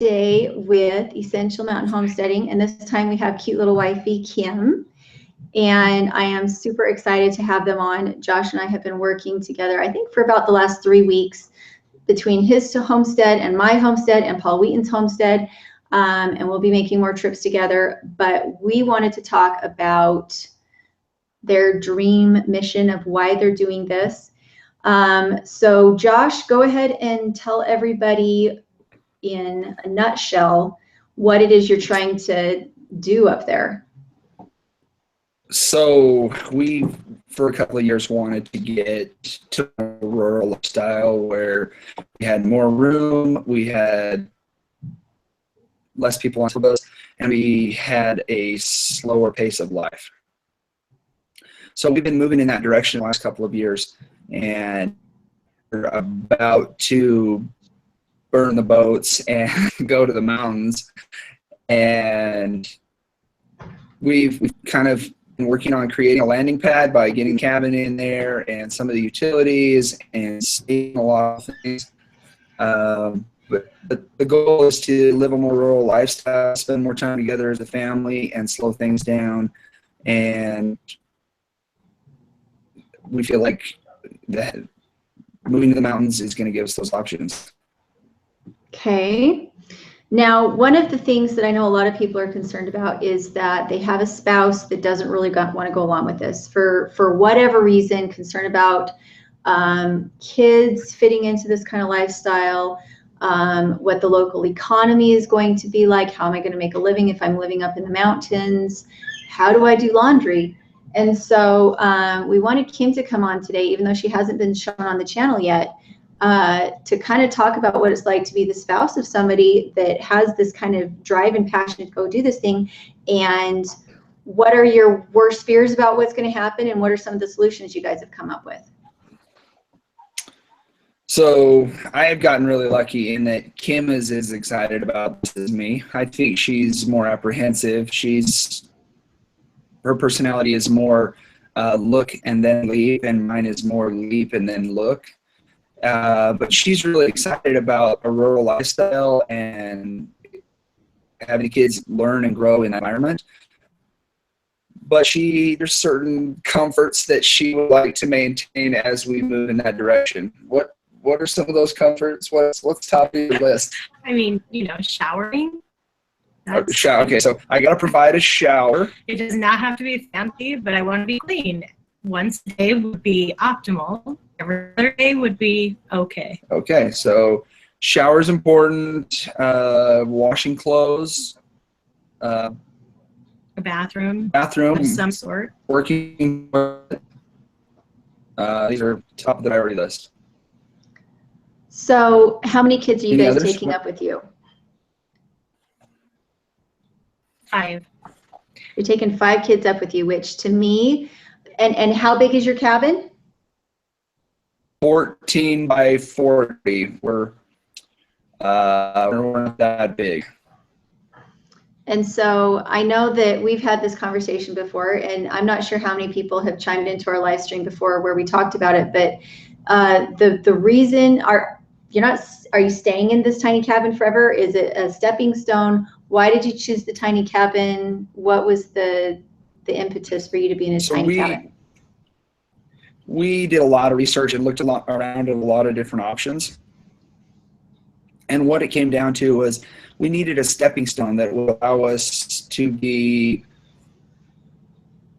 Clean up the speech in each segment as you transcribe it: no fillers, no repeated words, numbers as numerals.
today with Essential Mountain Homesteading, and this time we have cute little wifey Kim, and I am super excited to have them on. Josh and I have been working together, I think, for about the last 3 weeks between his homestead and my homestead and Paul Wheaton's homestead, and we'll be making more trips together. But we wanted to talk about their dream mission of why they're doing this. So Josh, go ahead and tell everybody in a nutshell what it is you're trying to do up there. So we, for a couple of years, wanted to get to a rural lifestyle where we had more room, we had less people on boats, and we had a slower pace of life. So we've been moving in that direction the last couple of years, and we're about to burn the boats and go to the mountains. And we've kind of been working on creating a landing pad by getting cabin in there and some of the utilities and seeing a lot of things. But the goal is to live a more rural lifestyle, spend more time together as a family, and slow things down. And we feel like that moving to the mountains is going to give us those options. Okay. Now, one of the things that I know a lot of people are concerned about is that they have a spouse that doesn't really want to go along with this for whatever reason, concerned about kids fitting into this kind of lifestyle, what the local economy is going to be like, how am I going to make a living if I'm living up in the mountains, how do I do laundry? And so we wanted Kim to come on today, even though she hasn't been shown on the channel yet, to kind of talk about what it's like to be the spouse of somebody that has this kind of drive and passion to go do this thing, and what are your worst fears about what's going to happen, and what are some of the solutions you guys have come up with. So I have gotten really lucky in that Kim is as excited about this as me. I think she's more apprehensive. Her personality is more look and then leap, and mine is more leap and then look. But she's really excited about a rural lifestyle and having kids learn and grow in that environment. But there's certain comforts that she would like to maintain as we move in that direction. What are some of those comforts? What's top of your list? I mean, showering. Okay, so I got to provide a shower. It does not have to be fancy, but I want to be clean. Once a day would be optimal. Every other day would be okay. Okay, so shower is important. Washing clothes. A bathroom. Bathroom Of some sort. Working. These are top of the priority list. So how many kids are you Any guys others? taking up with you? 5. You're taking 5 kids up with you, which to me, and how big is your cabin? 14 by 40. We're not that big. And so I know that we've had this conversation before, and I'm not sure how many people have chimed into our live stream before where we talked about it, but the reason are you staying in this tiny cabin forever? Is it a stepping stone? Why did you choose the tiny cabin? What was the impetus for you to be in a tiny cabin? We did a lot of research and looked around at a lot of different options. And what it came down to was we needed a stepping stone that would allow us to give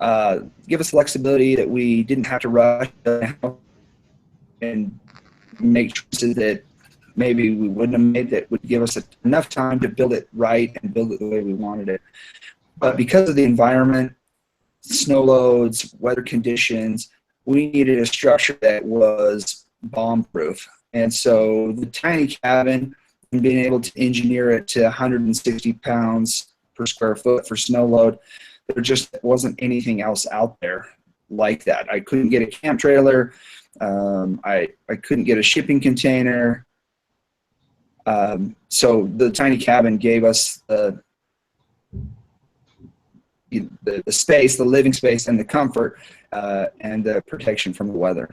us flexibility, that we didn't have to rush and make choices that maybe we wouldn't have made, that would give us enough time to build it right and build it the way we wanted it. But because of the environment, snow loads, weather conditions, we needed a structure that was bomb-proof. And so the tiny cabin, and being able to engineer it to 160 pounds per square foot for snow load, there just wasn't anything else out there like that. I couldn't get a camp trailer. I couldn't get a shipping container. So the tiny cabin gave us the space, the living space, and the comfort, and the protection from the weather.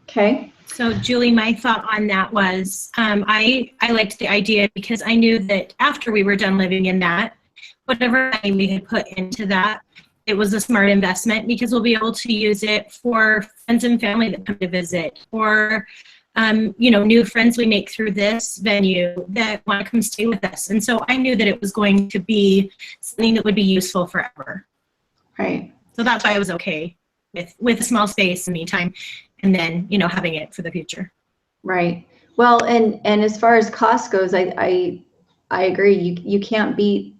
Okay. So Julie, my thought on that was, I liked the idea because I knew that after we were done living in that, whatever money we had put into that, it was a smart investment because we'll be able to use it for friends and family that come to visit, or new friends we make through this venue that want to come stay with us. And so I knew that it was going to be something that would be useful forever. Right. So that's why I was okay with a small space in the meantime, and then, having it for the future. Right. Well, and as far as cost goes, I agree. You can't beat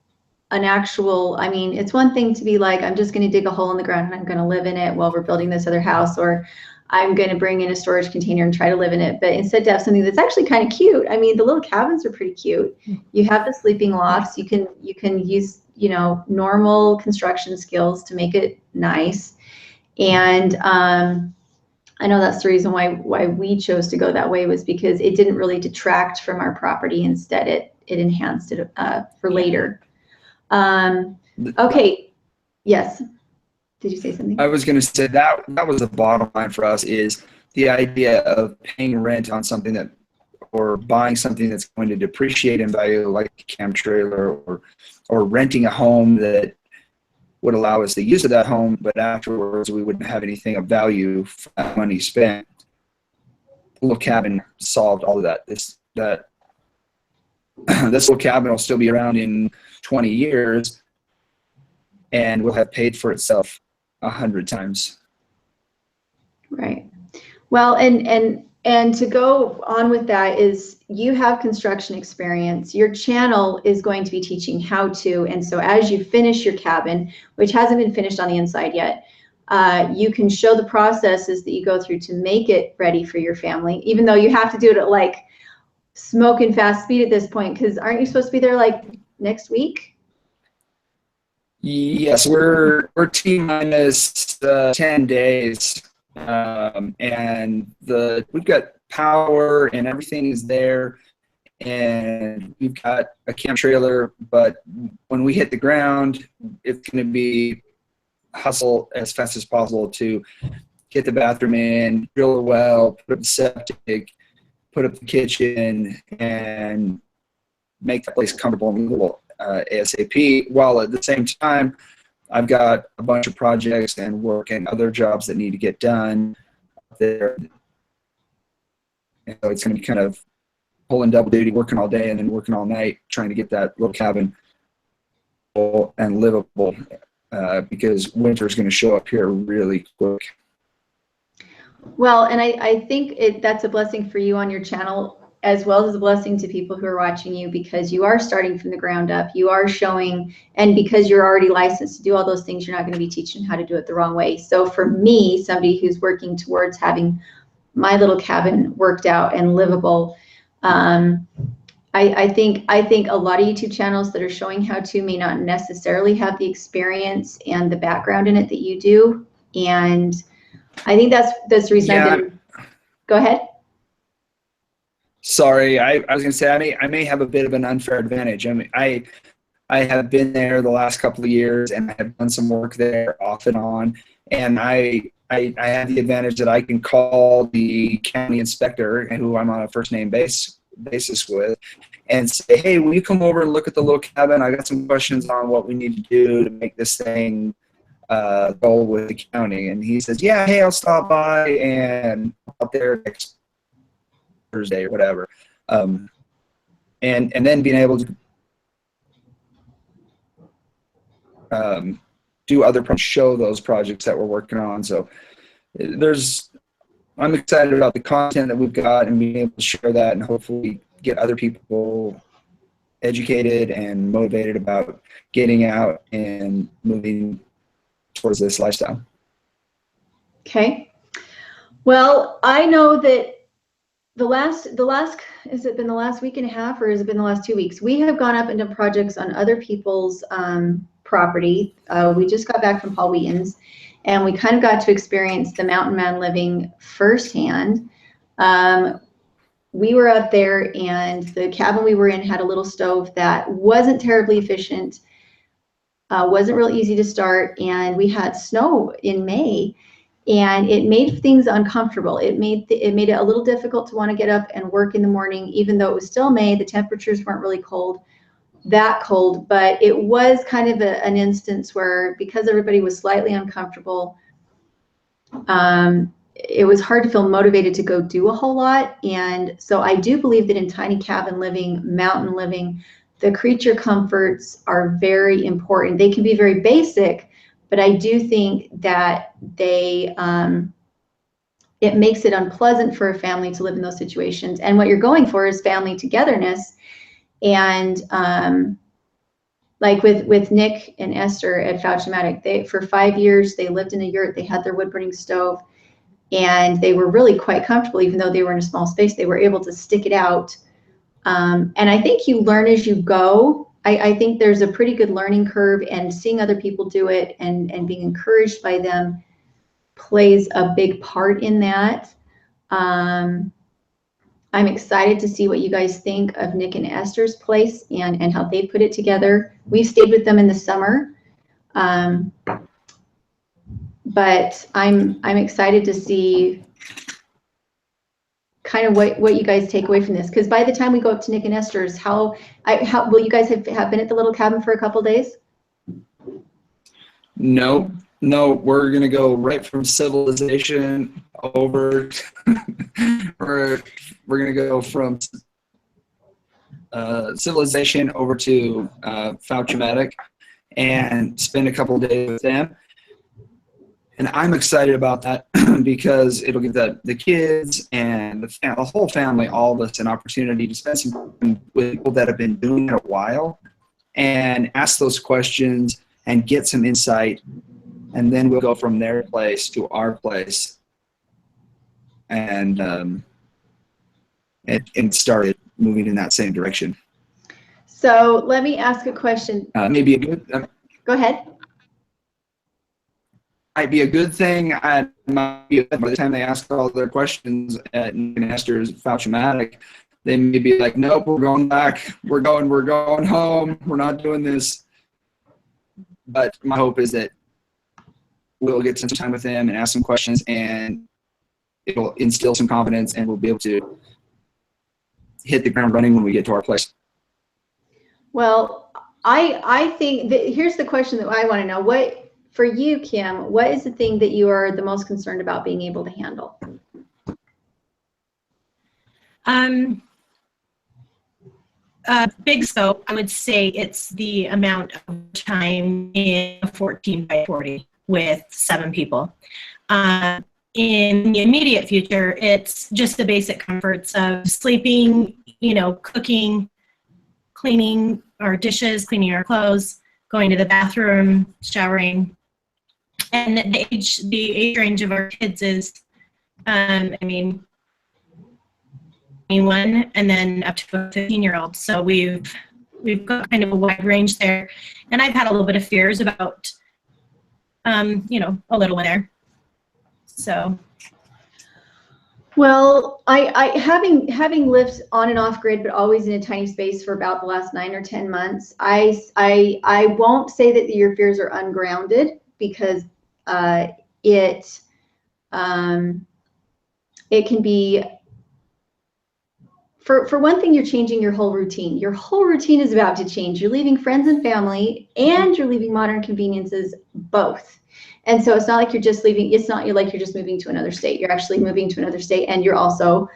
an actual, I mean, it's one thing to be like, I'm just going to dig a hole in the ground and I'm going to live in it while we're building this other house, or I'm going to bring in a storage container and try to live in it. But instead to have something that's actually kind of cute. I mean, the little cabins are pretty cute. You have the sleeping lofts. You can use, normal construction skills to make it nice. And I know that's the reason why we chose to go that way, was because it didn't really detract from our property. Instead, it enhanced it for later. Okay. Yes. Did you say something? I was going to say that was the bottom line for us, is the idea of paying rent on something that, or buying something that's going to depreciate in value, like a camp trailer, or renting a home that would allow us the use of that home, but afterwards we wouldn't have anything of value for that money spent. The little cabin solved all of that. This little cabin will still be around in 20 years and will have paid for itself 100 times. Right. Well, and to go on with that is, you have construction experience. Your channel is going to be teaching how to, and so as you finish your cabin, which hasn't been finished on the inside yet, you can show the processes that you go through to make it ready for your family, even though you have to do it at like smoking fast speed at this point, because aren't you supposed to be there like next week? Yes, we're T-minus 10 days, and we've got power and everything is there, and we've got a camp trailer. But when we hit the ground, it's going to be hustle as fast as possible to get the bathroom in, drill a well, put up the septic, put up the kitchen, and make the place comfortable and livable ASAP, while at the same time I've got a bunch of projects and work and other jobs that need to get done there. And so it's going to be kind of pulling double duty, working all day and then working all night, trying to get that little cabin full and livable, because winter is going to show up here really quick. Well, and I think that's a blessing for you on your channel, as well as a blessing to people who are watching you, because you are starting from the ground up. You are showing, and because you're already licensed to do all those things, you're not going to be teaching how to do it the wrong way. So for me, somebody who's working towards having my little cabin worked out and livable, I think a lot of YouTube channels that are showing how to may not necessarily have the experience and the background in it that you do. And I think that's the reason I've been. Go ahead. Sorry, I was going to say I may have a bit of an unfair advantage. I mean, I have been there the last couple of years, and I have done some work there off and on, and I have the advantage that I can call the county inspector, who I'm on a first name basis with, and say, hey, will you come over and look at the little cabin? I got some questions on what we need to do to make this thing go with the county. And he says, yeah, hey, I'll stop by and out there next Thursday or whatever. And then being able to do other show those projects that we're working on. So I'm excited about the content that we've got and being able to share that and hopefully get other people educated and motivated about getting out and moving towards this lifestyle. Okay. Well, I know that the last, has it been the last week and a half, or has it been the last 2 weeks? We have gone up into projects on other people's property. We just got back from Paul Wheaton's, and we kind of got to experience the mountain man living firsthand. We were up there, and the cabin we were in had a little stove that wasn't terribly efficient, wasn't real easy to start, and we had snow in May. and it made things uncomfortable. It made it a little difficult to want to get up and work in the morning, even though it was still May. The temperatures weren't really that cold, but it was kind of an instance where, because everybody was slightly uncomfortable, it was hard to feel motivated to go do a whole lot. And so I do believe that in tiny cabin living, mountain living, the creature comforts are very important. They can be very basic, but I do think that it makes it unpleasant for a family to live in those situations. And what you're going for is family togetherness. And like with Nick and Esther at Fouch-O-Matic, for 5 years, they lived in a yurt. They had their wood burning stove, and they were really quite comfortable. Even though they were in a small space, they were able to stick it out. And I think you learn as you go. I think there's a pretty good learning curve, and seeing other people do it and being encouraged by them plays a big part in that. I'm excited to see what you guys think of Nick and Esther's place and how they put it together. We've stayed with them in the summer, but I'm excited to see kind of what you guys take away from this. Because by the time we go up to Nick and Esther's, how will you guys have been at the little cabin for a couple days? No, we're gonna go right from civilization over. we're gonna go from civilization over to Fouch-O-Matic and spend a couple of days with them. And I'm excited about that because it'll give the kids and the whole family, all of us, an opportunity to spend some time with people that have been doing it a while and ask those questions and get some insight. And then we'll go from their place to our place and started moving in that same direction. So let me ask a question. Maybe a good. Go ahead. Might be a good thing. By the time they ask all their questions at Esther's Fouch-O-Matic, they may be like, "Nope, we're going back. We're going home. We're not doing this." But my hope is that we'll get some time with them and ask some questions, and it'll instill some confidence, and we'll be able to hit the ground running when we get to our place. Well, I think that here's the question that I want to know. What, for you, Kim, what is the thing that you are the most concerned about being able to handle? Big scope, I would say it's the amount of time in a 14 by 40 with 7 people. In the immediate future, it's just the basic comforts of sleeping, cooking, cleaning our dishes, cleaning our clothes, going to the bathroom, showering. And the age range of our kids is, 21 and then up to a 15-year-old. So we've got kind of a wide range there. And I've had a little bit of fears about, a little one there. So. Well, I having lived on and off grid, but always in a tiny space for about the last 9 or 10 months, I won't say that your fears are ungrounded, because it can be, for one thing, you're changing your whole routine. Your whole routine is about to change. You're leaving friends and family, and you're leaving modern conveniences, both. And so it's not like you're just leaving. It's not like you're just moving to another state. You're actually moving to another state, and you're also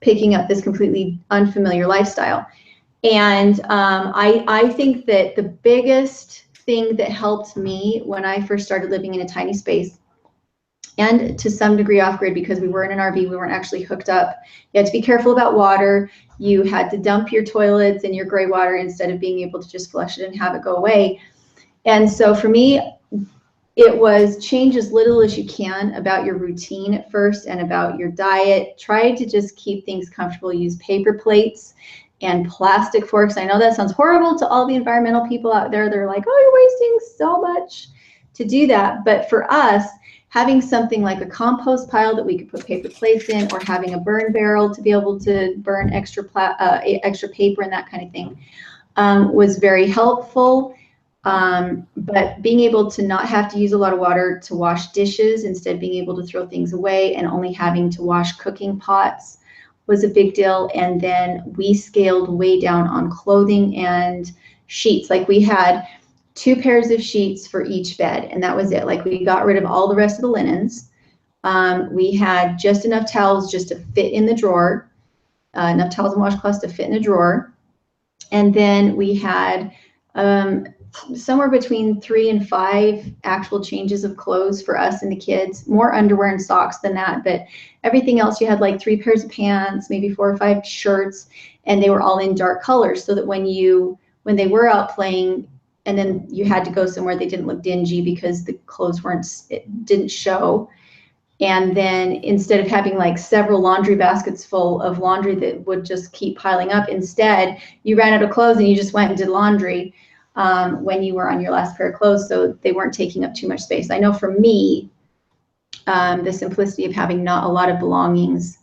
picking up this completely unfamiliar lifestyle. And I think that the biggest thing that helped me when I first started living in a tiny space, and to some degree off grid, because we were in an RV, we weren't actually hooked up. You had to be careful about water. You had to dump your toilets and your gray water instead of being able to just flush it and have it go away. And so for me, it was change as little as you can about your routine at first and about your diet. Try to just keep things comfortable. Use paper plates and plastic forks. I know that sounds horrible to all the environmental people out there. They're like, "Oh, you're wasting so much to do that." But for us, having something like a compost pile that we could put paper plates in, or having a burn barrel to be able to burn extra paper and that kind of thing, was very helpful. But being able to not have to use a lot of water to wash dishes, instead being able to throw things away and only having to wash cooking pots was a big deal. And then we scaled way down on clothing and sheets. Like we had 2 pairs of sheets for each bed, and that was it. Like we got rid of all the rest of the linens. We had just enough towels just to fit in the drawer, enough towels and washcloths to fit in a drawer. And then we had somewhere between 3 and 5 actual changes of clothes for us and the kids, more underwear and socks than that, but everything else, you had like 3 pairs of pants, maybe 4 or 5 shirts, and they were all in dark colors, so that when they were out playing and then you had to go somewhere, they didn't look dingy because the clothes didn't show. And then instead of having like several laundry baskets full of laundry that would just keep piling up, instead you ran out of clothes and you just went and did laundry when you were on your last pair of clothes, so they weren't taking up too much space. I know for me, the simplicity of having not a lot of belongings.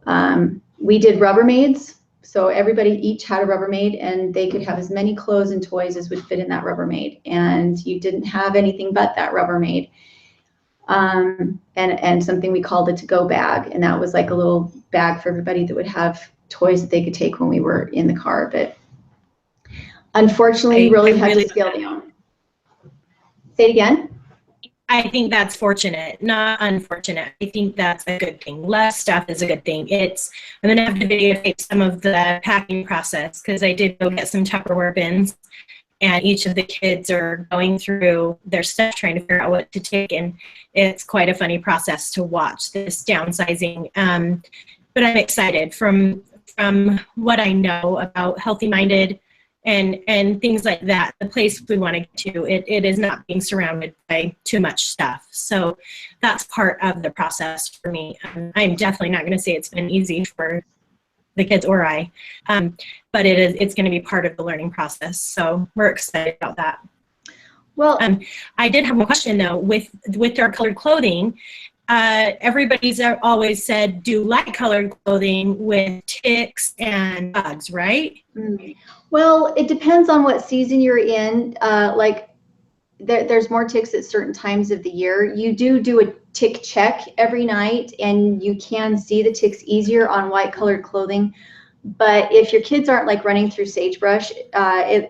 We did Rubbermaids, so everybody each had a Rubbermaid, and they could have as many clothes and toys as would fit in that Rubbermaid, and you didn't have anything but that Rubbermaid. And something we called a to-go bag, and that was like a little bag for everybody that would have toys that they could take when we were in the car. But unfortunately, really had to scale down. Say it again. I think that's fortunate, not unfortunate. I think that's a good thing. Less stuff is a good thing. I'm going to have to videotape some of the packing process, because I did go get some Tupperware bins, and each of the kids are going through their stuff trying to figure out what to take, and it's quite a funny process to watch this downsizing. But I'm excited from what I know about Healthy Minded and things like that. The place we want to get to, it is not being surrounded by too much stuff. So that's part of the process for me. I'm definitely not going to say it's been easy for the kids or I, but it's going to be part of the learning process. So we're excited about that. Well, I did have one question though. With dark colored clothing, everybody's always said do light colored clothing with ticks and bugs, right? Well, it depends on what season you're in. Like there's more ticks at certain times of the year. You do a tick check every night, and you can see the ticks easier on white colored clothing. But if your kids aren't like running through sagebrush,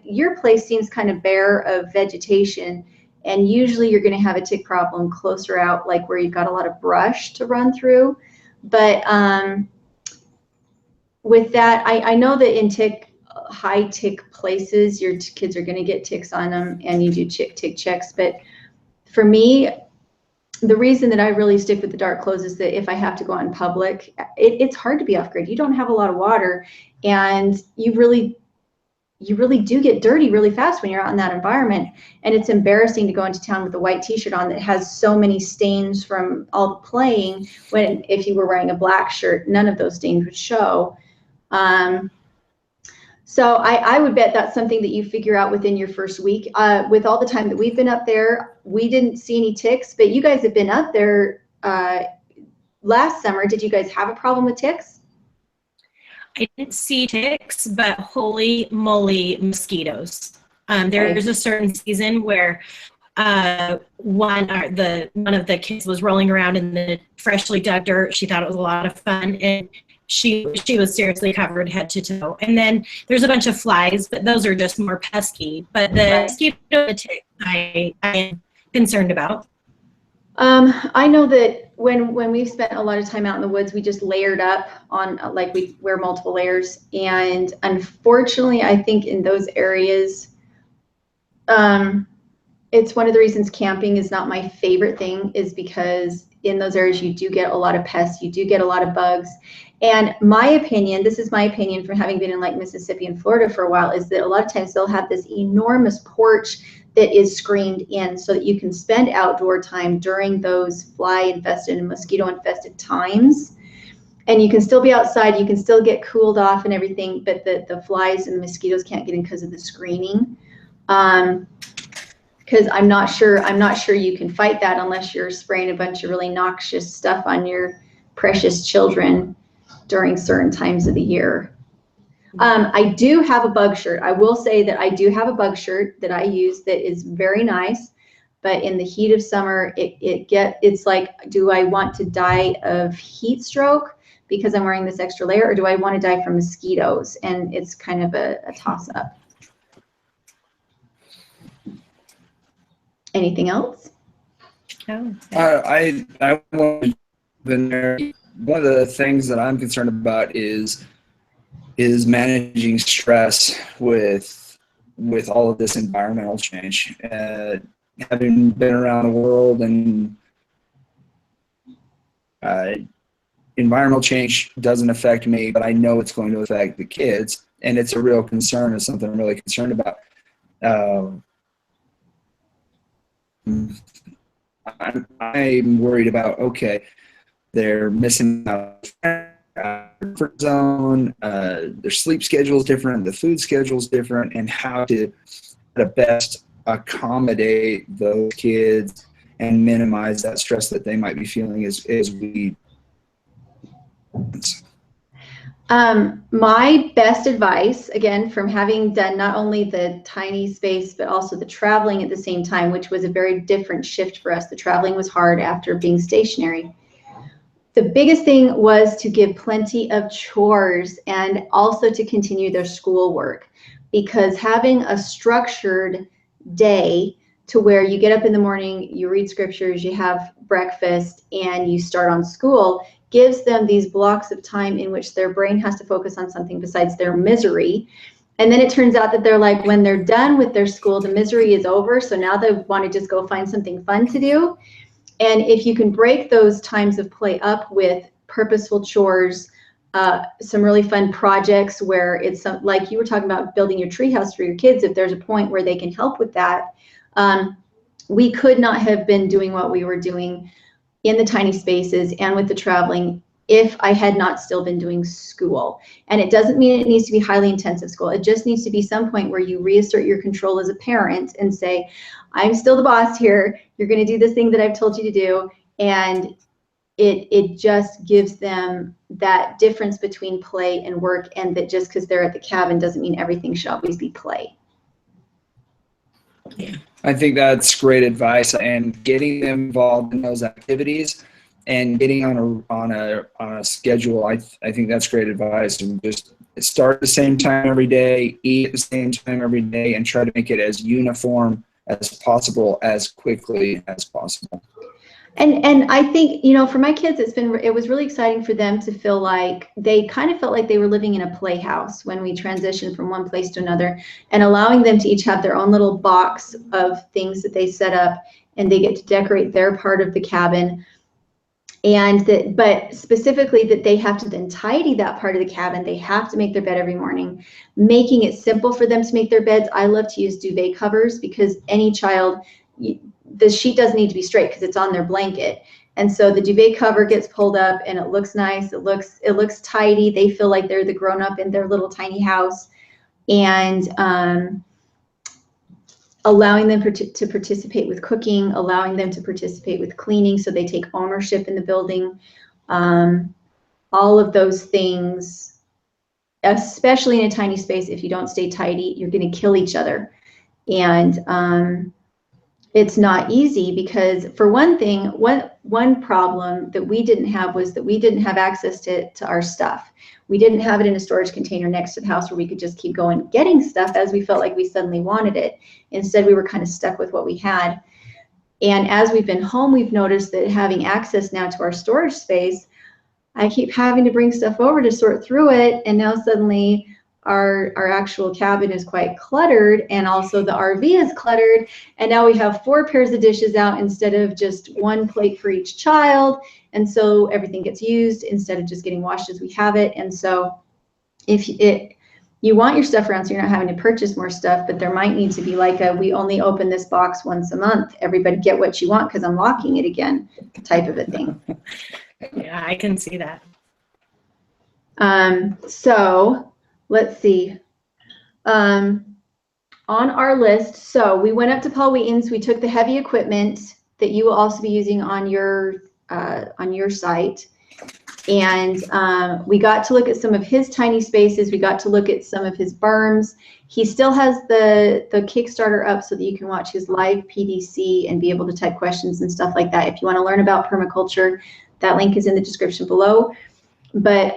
your place seems kind of bare of vegetation, and usually you're going to have a tick problem closer out, like where you've got a lot of brush to run through. But with that, I know that in high tick places, your kids are going to get ticks on them, and you do tick checks. But for me, the reason that I really stick with the dark clothes is that if I have to go out in public, it's hard to be off grid. You don't have a lot of water, and you really do get dirty really fast when you're out in that environment. And it's embarrassing to go into town with a white t-shirt on that has so many stains from all the playing, when if you were wearing a black shirt, none of those stains would show. So I would bet that's something that you figure out within your first week. With all the time that we've been up there, we didn't see any ticks, but you guys have been up there last summer. Did you guys have a problem with ticks? I didn't see ticks, but holy moly, mosquitoes. There's a certain season where one of the kids was rolling around in the freshly dug dirt. She thought it was a lot of fun, and she was seriously covered head to toe. And then there's a bunch of flies, but those are just more pesky. But the mosquito tick, I am concerned about. I know that when we've spent a lot of time out in the woods, we just layered up on, like, we wear multiple layers. And unfortunately, I think in those areas, it's one of the reasons camping is not my favorite thing, is because in those areas you do get a lot of pests, you do get a lot of bugs. And my opinion, this is my opinion from having been in like Mississippi and Florida for a while, is that a lot of times they'll have this enormous porch that is screened in so that you can spend outdoor time during those fly infested and mosquito infested times. And you can still be outside, you can still get cooled off and everything, but the flies and the mosquitoes can't get in because of the screening. Because I'm not sure you can fight that unless you're spraying a bunch of really noxious stuff on your precious children during certain times of the year. I do have a bug shirt. I will say that I do have a bug shirt that I use that is very nice, but in the heat of summer, it's like, do I want to die of heat stroke because I'm wearing this extra layer, or do I want to die from mosquitoes? And it's kind of a toss up. Anything else? Oh. I want to been there. One of the things that I'm concerned about is managing stress with all of this environmental change. Having been around the world, and environmental change doesn't affect me, but I know it's going to affect the kids, and it's a real concern. It's something I'm really concerned about. I'm worried about, okay, they're missing out comfort zone, their sleep schedule is different, the food schedule is different, and how to best accommodate those kids and minimize that stress that they might be feeling as we. My best advice, again, from having done not only the tiny space, but also the traveling at the same time, which was a very different shift for us. The traveling was hard after being stationary. The biggest thing was to give plenty of chores and also to continue their schoolwork, because having a structured day to where you get up in the morning, you read scriptures, you have breakfast, and you start on school gives them these blocks of time in which their brain has to focus on something besides their misery. And then it turns out that they're like, when they're done with their school, the misery is over. So now they want to just go find something fun to do. And if you can break those times of play up with purposeful chores, some really fun projects where it's like you were talking about building your treehouse for your kids, if there's a point where they can help with that, we could not have been doing what we were doing in the tiny spaces and with the traveling if I had not still been doing school. And it doesn't mean it needs to be highly intensive school. It just needs to be some point where you reassert your control as a parent and say, I'm still the boss here. You're going to do this thing that I've told you to do. And it just gives them that difference between play and work, and that just because they're at the cabin doesn't mean everything should always be play. Yeah. I think that's great advice, and getting them involved in those activities and getting on a schedule. I think that's great advice, and just start at the same time every day, eat at the same time every day, and try to make it as uniform as possible as quickly as possible. And I think, for my kids, it was really exciting for them to feel like they kind of felt like they were living in a playhouse when we transitioned from one place to another, and allowing them to each have their own little box of things that they set up, and they get to decorate their part of the cabin. But specifically that they have to then tidy that part of the cabin. They have to make their bed every morning, making it simple for them to make their beds. I love to use duvet covers, because any child, the sheet doesn't need to be straight because it's on their blanket. And so the duvet cover gets pulled up and it looks nice. It looks tidy. They feel like they're the grown up in their little tiny house. And allowing them to participate with cooking, allowing them to participate with cleaning, so they take ownership in the building. All of those things, especially in a tiny space, if you don't stay tidy, you're going to kill each other. And it's not easy, because for one thing, one problem that we didn't have was that we didn't have access to our stuff. We didn't have it in a storage container next to the house where we could just keep going getting stuff as we felt like we suddenly wanted it. Instead, we were kind of stuck with what we had. And as we've been home, we've noticed that having access now to our storage space, I keep having to bring stuff over to sort through it. And now suddenly our actual cabin is quite cluttered, and also the RV is cluttered. And now we have 4 pairs of dishes out instead of just 1 plate for each child. And so everything gets used instead of just getting washed as we have it. And so if you want your stuff around so you're not having to purchase more stuff, but there might need to be like we only open this box once a month. Everybody get what you want because I'm locking it again type of a thing. Yeah, I can see that. So let's see. On our list, so we went up to Paul Wheaton's. We took the heavy equipment that you will also be using on your site. And we got to look at some of his tiny spaces. We got to look at some of his berms. He still has the Kickstarter up so that you can watch his live PDC and be able to type questions and stuff like that. If you want to learn about permaculture, that link is in the description below. But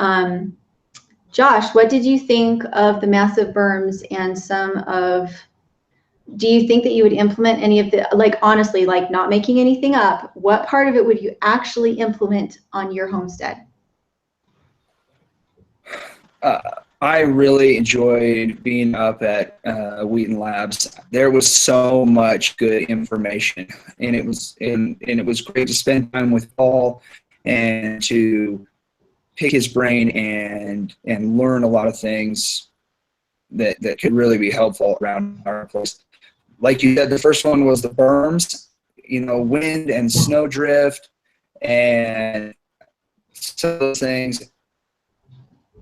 Josh, what did you think of the massive berms and some of, do you think that you would implement any of the, like, honestly, like not making anything up, what part of it would you actually implement on your homestead? I really enjoyed being up at Wheaton Labs. There was so much good information, and it was great to spend time with Paul and to pick his brain and learn a lot of things that could really be helpful around our place. Like you said, the first one was the berms, wind and snow drift, and some of those things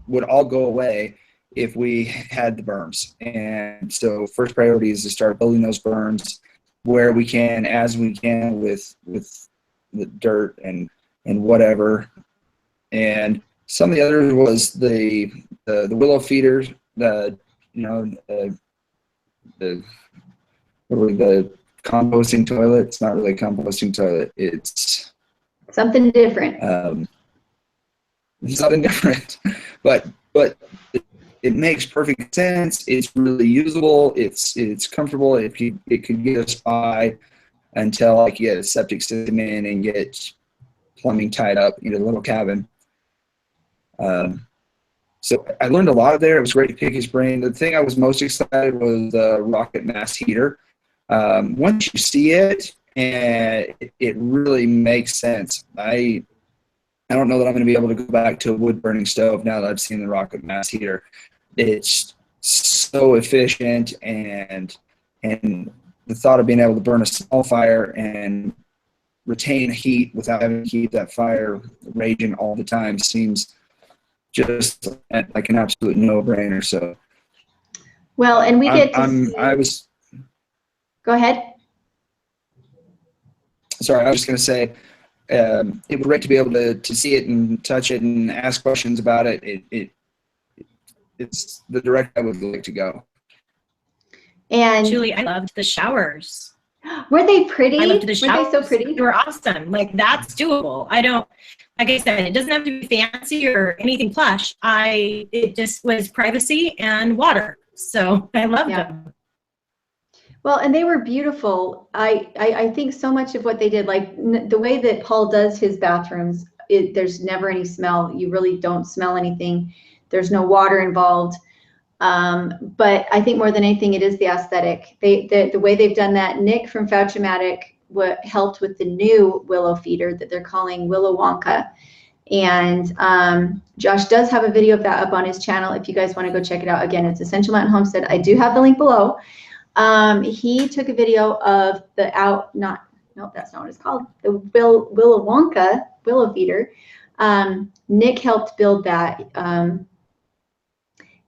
would all go away if we had the berms. And so first priority is to start building those berms where we can, as we can, with the dirt and whatever. And some of the others was the willow feeders, the composting toilet. It's not really a composting toilet. It's something different. Something different, but it makes perfect sense. It's really usable. It's comfortable. It could get us by until I get a septic system in and get plumbing tied up in a little cabin. So I learned a lot there. It was great to pick his brain. The thing I was most excited was the rocket mass heater. Once you see it, and it really makes sense. I don't know that I'm going to be able to go back to a wood burning stove now that I've seen the rocket mass heater. It's so efficient, and the thought of being able to burn a small fire and retain heat without having to keep that fire raging all the time seems just like an absolute no-brainer. So, well, and we get to go ahead. Sorry, I was just going to say, it was great to be able to see it and touch it and ask questions about it. It's the direction I would like to go. And Julie, I loved the showers. Were they pretty? I loved the showers. Were they so pretty? They were awesome. Like, that's doable. Like I said, it doesn't have to be fancy or anything plush. It just was privacy and water. So I loved them. Well, and they were beautiful. I think so much of what they did, like the way that Paul does his bathrooms, there's never any smell. You really don't smell anything. There's no water involved. But I think more than anything, it is the aesthetic. The way they've done that. Nick from Fouchamatic helped with the new willow feeder that they're calling Willow Wonka. And Josh does have a video of that up on his channel if you guys want to go check it out. Again, it's Essential Mountain Homestead. I do have the link below. He took a video of that's not what it's called. The Willow Wonka willow feeder. Nick helped build that.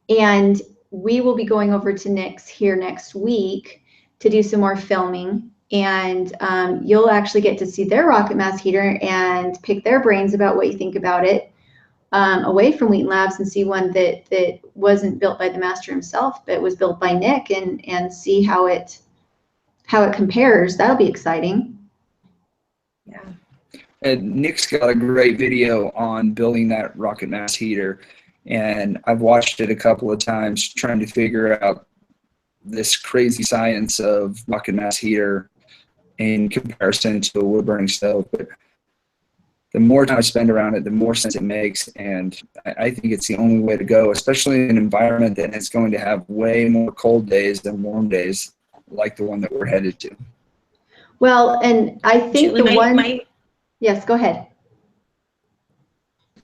And we will be going over to Nick's here next week to do some more filming. And you'll actually get to see their rocket mass heater and pick their brains about what you think about it, away from Wheaton Labs, and see one that wasn't built by the master himself, but was built by Nick, and see how it compares. That'll be exciting. Yeah. And Nick's got a great video on building that rocket mass heater, and I've watched it a couple of times trying to figure out this crazy science of rocket mass heater in comparison to a wood burning stove. But the more time I spend around it, the more sense it makes, and I think it's the only way to go, especially in an environment that is going to have way more cold days than warm days, like the one that we're headed to. Well, and I think Julie, yes, go ahead.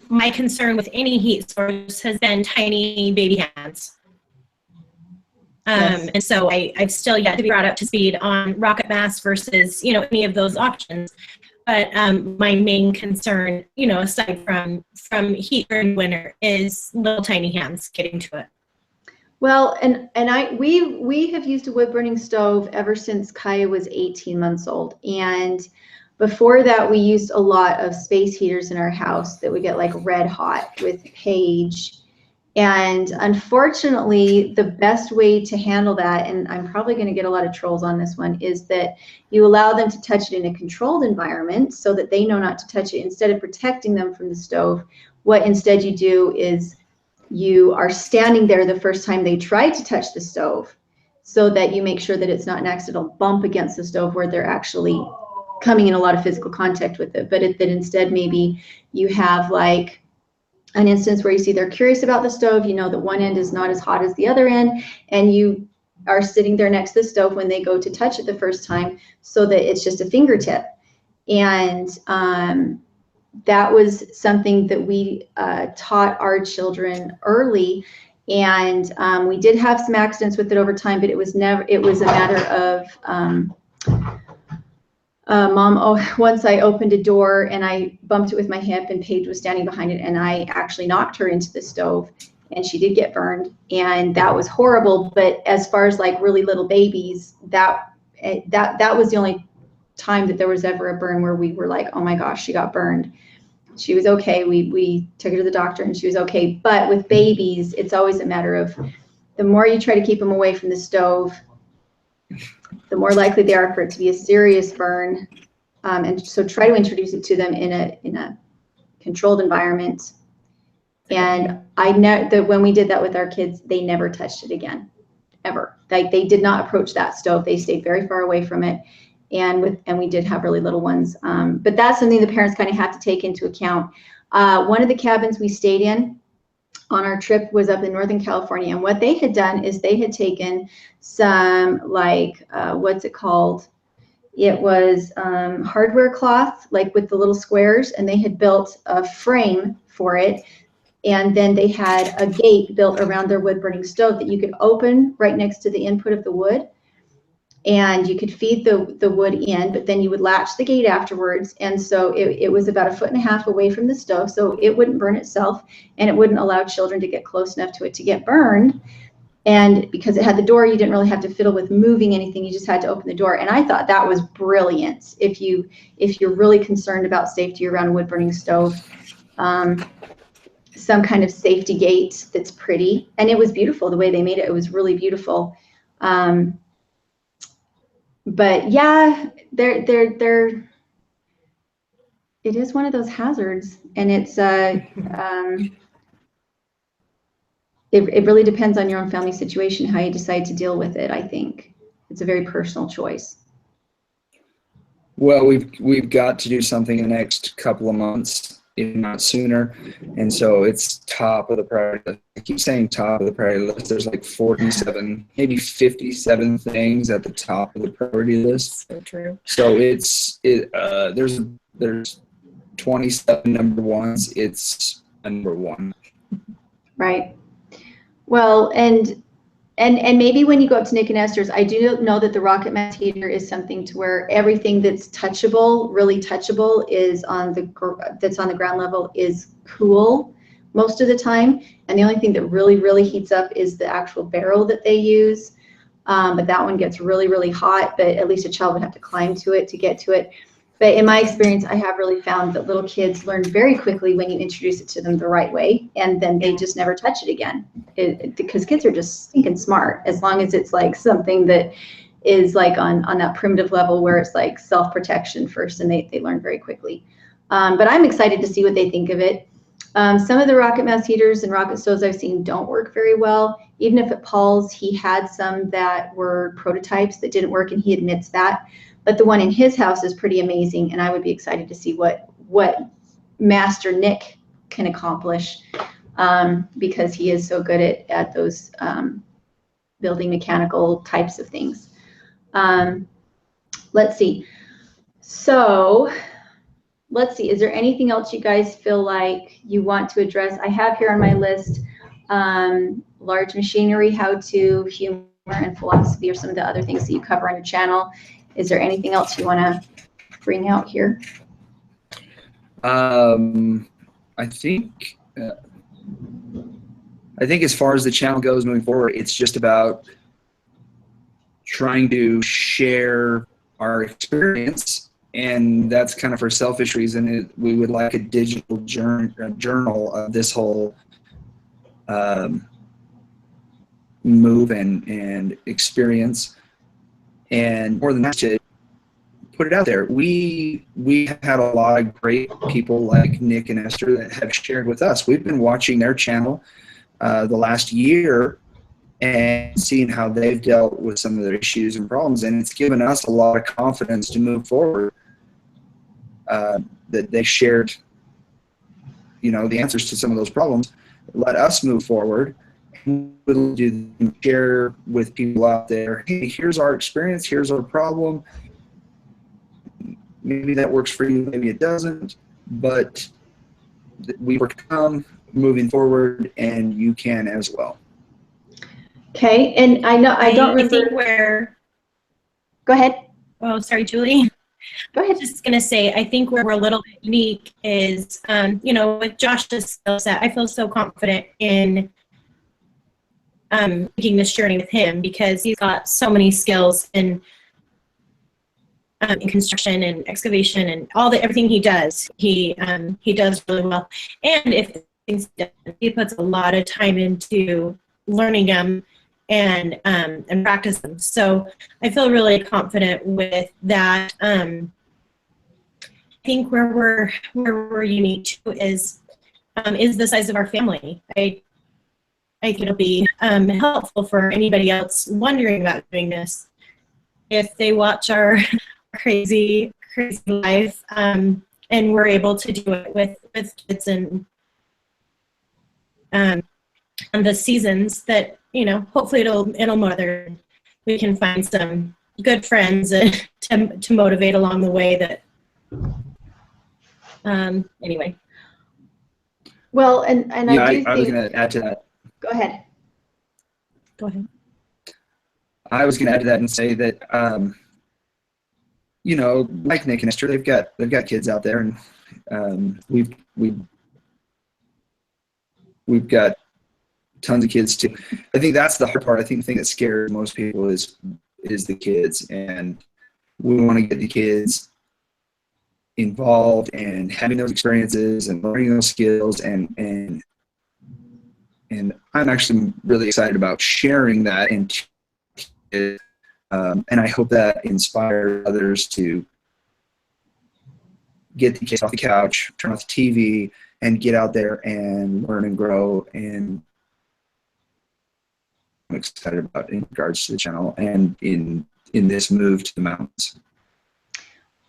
My concern with any heat source has been tiny baby hands. Yes. And so I've still yet to be brought up to speed on rocket mass versus, any of those options. But my main concern, aside from heat during winter, is little tiny hands getting to it. Well, and we have used a wood burning stove ever since Kaya was 18 months old, and Before that, we used a lot of space heaters in our house that would get like red hot with Page. And unfortunately, the best way to handle that, and I'm probably going to get a lot of trolls on this one, is that you allow them to touch it in a controlled environment so that they know not to touch it. Instead of protecting them from the stove, what instead you do is you are standing there the first time they try to touch the stove, so that you make sure that it's not an accidental bump against the stove where they're actually coming in a lot of physical contact with it, but that instead maybe you have like an instance where you see they're curious about the stove, you know that one end is not as hot as the other end, and you are sitting there next to the stove when they go to touch it the first time, so that it's just a fingertip. And that was something that we taught our children early. And we did have some accidents with it over time, but it was a matter of once I opened a door and I bumped it with my hip, and Paige was standing behind it, and I actually knocked her into the stove, and she did get burned, and that was horrible. But as far as like really little babies, that was the only time that there was ever a burn where we were like, oh my gosh, she got burned. She was okay. We took her to the doctor and she was okay. But with babies, it's always a matter of the more you try to keep them away from the stove, the more likely they are for it to be a serious burn. And so try to introduce it to them in a controlled environment. And I know that when we did that with our kids, they never touched it again, ever. Like they did not approach that stove. They stayed very far away from it. And we did have really little ones. But that's something the parents kind of have to take into account. One of the cabins we stayed in on our trip was up in Northern California. And what they had done is they had taken some like, what's it called? It was hardware cloth, like with the little squares, and they had built a frame for it. And then they had a gate built around their wood burning stove that you could open right next to the input of the wood. And you could feed the wood in, but then you would latch the gate afterwards. And so it was about 1.5 feet away from the stove, so it wouldn't burn itself, and it wouldn't allow children to get close enough to it to get burned. And because it had the door, you didn't really have to fiddle with moving anything. You just had to open the door. And I thought that was brilliant. If you're really concerned about safety around a wood burning stove, some kind of safety gate that's pretty. And it was beautiful the way they made it. It was really beautiful. But yeah, it is one of those hazards, and it's it really depends on your own family situation, how you decide to deal with it. I think it's a very personal choice. Well, we've got to do something in the next couple of months, if not sooner, and so it's top of the priority list. I keep saying top of the priority list. There's like 47, maybe 57 things at the top of the priority list. So true. So there's 27 number ones. It's a number one. Right. Well, and maybe when you go up to Nick and Esther's, I do know that the rocket mount heater is something to where everything that's touchable, really touchable, is that's on the ground level is cool most of the time. And the only thing that really, really heats up is the actual barrel that they use. But that one gets really, really hot, but at least a child would have to climb to it to get to it. But in my experience, I have really found that little kids learn very quickly when you introduce it to them the right way, and then they just never touch it again. Because kids are just stinking smart, as long as it's like something that is like on that primitive level where it's like self-protection first, and they learn very quickly. But I'm excited to see what they think of it. Some of the rocket mouse heaters and rocket stoves I've seen don't work very well. Even if at Paul's, he had some that were prototypes that didn't work, and he admits that. But the one in his house is pretty amazing, and I would be excited to see what Master Nick can accomplish, because he is so good at those building mechanical types of things. Let's see. So let's see. Is there anything else you guys feel like you want to address? I have here on my list large machinery, how-to, humor, and philosophy are some of the other things that you cover on your channel. Is there anything else you want to bring out here? I think as far as the channel goes moving forward, it's just about trying to share our experience and that's kind of for selfish reason. We would like a digital journal of this whole move and experience, and more than that, to put it out there. We have had a lot of great people like Nick and Esther that have shared with us. We've been watching their channel the last year and seeing how they've dealt with some of their issues and problems, and it's given us a lot of confidence to move forward. That they shared, the answers to some of those problems. Let us move forward. We'll share with people out there, hey, here's our experience, here's our problem. Maybe that works for you, maybe it doesn't, but we overcome moving forward, and you can as well. Okay, and I don't remember. I think where. Go ahead. Oh, sorry, Julie. Go ahead. Just going to say, I think where we're a little bit unique is, with Josh's skill set, I feel so confident in taking this journey with him, because he's got so many skills in construction and excavation and everything he does. He does really well, and if things he puts a lot of time into learning them and practice them. So I feel really confident with that. I think where we're unique too is the size of our family. I think it'll be helpful for anybody else wondering about doing this if they watch our crazy life, and we're able to do it with kids and the seasons that, hopefully it'll mother. We can find some good friends to motivate along the way. That anyway. Well, and yeah, I was going to add to that. Go ahead. I was going to add to that and say that like Nick and Esther, they've got kids out there, and we've got tons of kids too. I think that's the hard part. I think the thing that scares most people is the kids, and we want to get the kids involved and having those experiences and learning those skills, and I'm actually really excited about sharing that and I hope that inspires others to get the kids off the couch, turn off the TV, and get out there and learn and grow. And I'm excited about in regards to the channel and in this move to the mountains.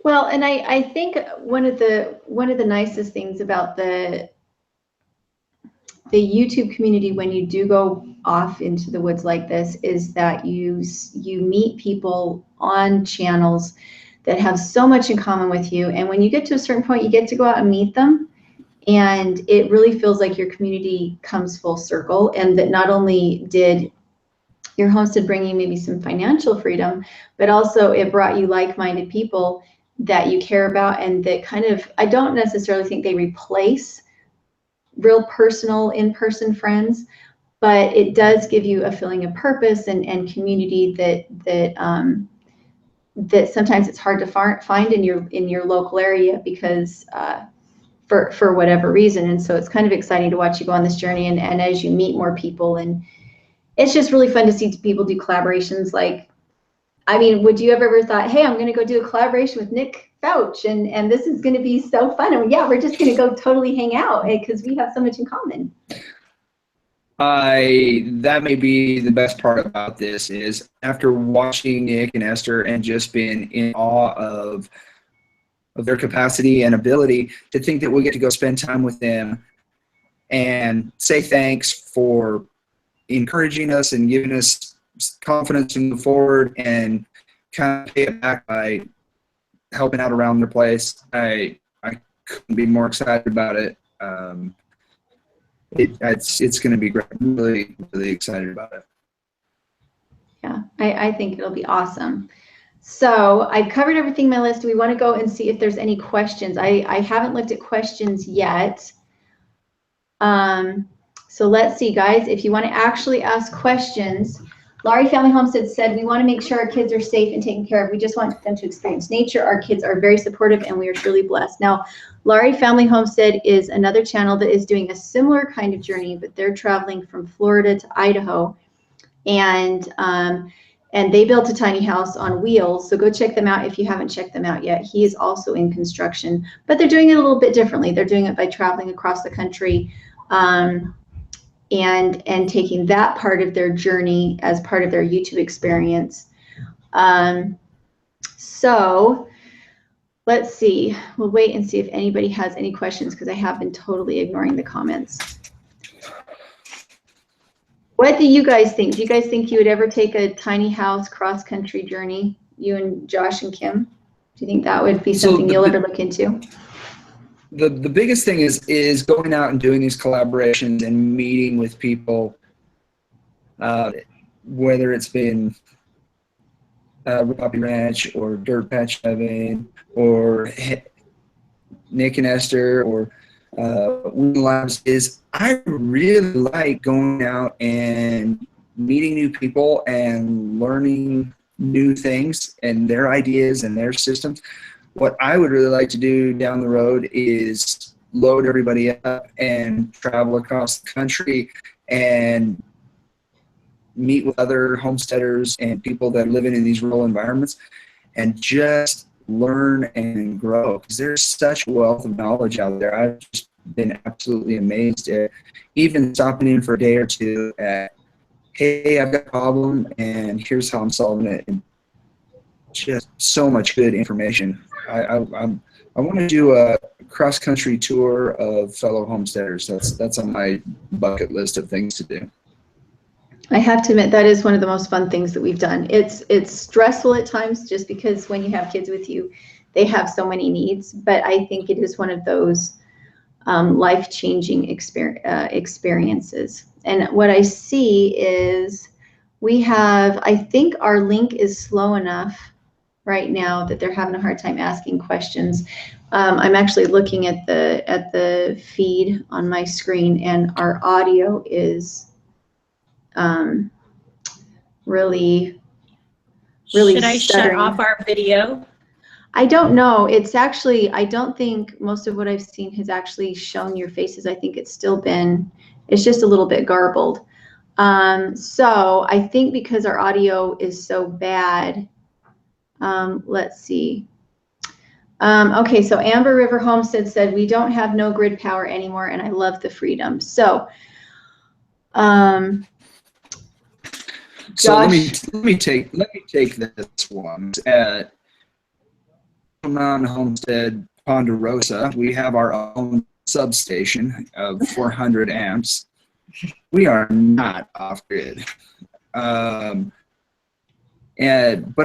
Well, and I think one of the nicest things about the YouTube community, when you do go off into the woods like this, is that you meet people on channels that have so much in common with you, and when you get to a certain point, you get to go out and meet them, and it really feels like your community comes full circle, and that not only did your homestead bring you maybe some financial freedom, but also it brought you like-minded people that you care about, and that kind of, I don't necessarily think they replace real personal in-person friends, but it does give you a feeling of purpose and community that sometimes it's hard to find in your local area, because for whatever reason. And so it's kind of exciting to watch you go on this journey, and as you meet more people, and it's just really fun to see people do collaborations. Like, I mean, would you have ever thought, hey, I'm going to go do a collaboration with Nick Fouch, and this is going to be so fun, and yeah, we're just going to go totally hang out because we have so much in common. That may be the best part about this, is after watching Nick and Esther and just being in awe of their capacity and ability, to think that we get to go spend time with them and say thanks for encouraging us and giving us confidence to move forward, and kind of pay it back by helping out around their place. I couldn't be more excited about it. It's going to be great. I'm really, really excited about it. Yeah, I think it'll be awesome. So I've covered everything on my list. We want to go and see if there's any questions. I haven't looked at questions yet. So let's see, guys, if you want to actually ask questions, Laurie Family Homestead said, we want to make sure our kids are safe and taken care of. We just want them to experience nature. Our kids are very supportive and we are truly blessed. Now, Laurie Family Homestead is another channel that is doing a similar kind of journey, but they're traveling from Florida to Idaho. And they built a tiny house on wheels. So go check them out if you haven't checked them out yet. He is also in construction, but they're doing it a little bit differently. They're doing it by traveling across the country. And taking that part of their journey as part of their YouTube experience. So let's see. We'll wait and see if anybody has any questions because I have been totally ignoring the comments. What do you guys think? Do you guys think you would ever take a tiny house cross-country journey, you and Josh and Kim? Do you think that would be something you'll ever look into? The biggest thing is going out and doing these collaborations and meeting with people, whether it's been Robbie Ranch or Dirtpatcheaven or Nick and Esther or Wooden Labs, is I really like going out and meeting new people and learning new things and their ideas and their systems. What I would really like to do down the road is load everybody up and travel across the country and meet with other homesteaders and people that are living in these rural environments and just learn and grow, because there's such a wealth of knowledge out there. I've just been absolutely amazed at even stopping in for a day or two at, hey, I've got a problem and here's how I'm solving it. And just so much good information. I want to do a cross-country tour of fellow homesteaders. That's on my bucket list of things to do. I have to admit that is one of the most fun things that we've done. It's stressful at times just because when you have kids with you, they have so many needs. But I think it is one of those life-changing experiences. And what I see is we have, I think our link is slow enough right now that they're having a hard time asking questions. I'm actually looking at the feed on my screen, and our audio is really Should I stuttering. shut off our video? I don't know. It's actually, I don't think most of what I've seen has actually shown your faces. I think it's still been, it's just a little bit garbled. So I think because our audio is so bad, let's see. Okay, so Amber River Homestead said, we don't have no grid power anymore, and I love the freedom. So, So Josh, let me take this one. At Mountain Homestead Ponderosa, we have our own substation of 400 amps. We are not off grid. But